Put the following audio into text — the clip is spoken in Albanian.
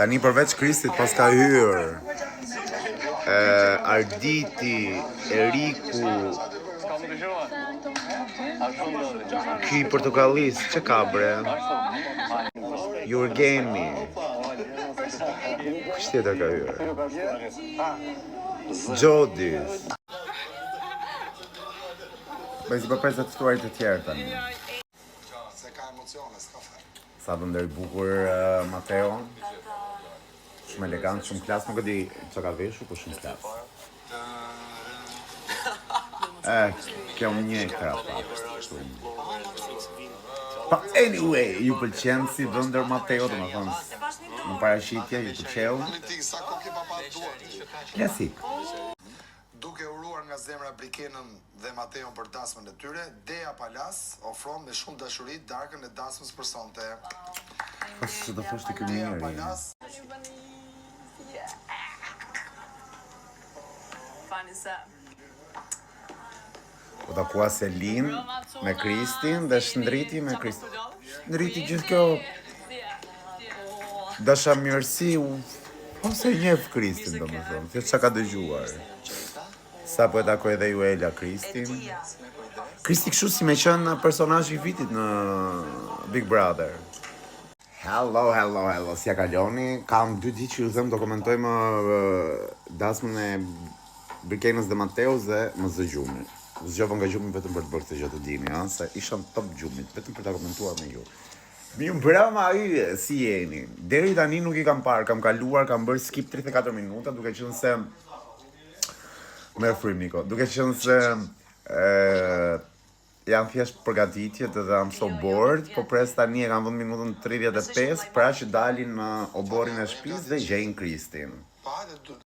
Tani përveç Kristit pas ka hyrë Arditi, Eriku, ky portokallis, që ka bre? Jurgeni. Kush tjetër ka hyrë? Gjodis. Bëjë si përpres të ftuarit të tjerë tani. Se ka emocione, s'ka fare. Sa të ndër bukur Mateo. Shumë elegant, shumë klas, nuk e di që ka veshur, po shumë klas. Kjo më një këra pak. Pa anyway, ju pëlqen si vëndër Mateo, të më thonë, në parashitje, ju pëlqeu. Sa ko ke papa duar ti? Klasik. Duke uruar nga zemra Brikenën dhe Mateon për dasmën e tyre, Dea Palas ofron me shumë dashuri darkën e dasmës për sonte. Pas që të thoshtë këtë Dea njëri. Palas Po takua Selin me Kristin dhe shndriti me Kristin. Shndriti gjithë kjo dashamirësi ose njef Kristin, do më thonë, se që ka dëgjuar. Sa po e takoj dhe ju Ela Kristin. Kristi kështu si me qënë personazh i vitit në Big Brother. Hello, si ja kaloni? Kam 2 ditë që ju them do komentojmë dasmën e Brikenës dhe Mateos dhe më zë gjumi. Zgjova nga gjumi vetëm për të bërë këtë gjë të dini, se isha në top gjumit, vetëm për ta komentuar me ju. Mirë mbrëma yje, si jeni? Deri tani nuk i kam parë, kam kaluar, kam bërë skip 34 minuta, duke qenë se merr frym Niko, duke qenë se jam thjesht përgatitje dhe I'm so bored, po pres tani e kam vënë minutën 35, pra që dalin në oborin e shtëpisë dhe gjejnë Kristin.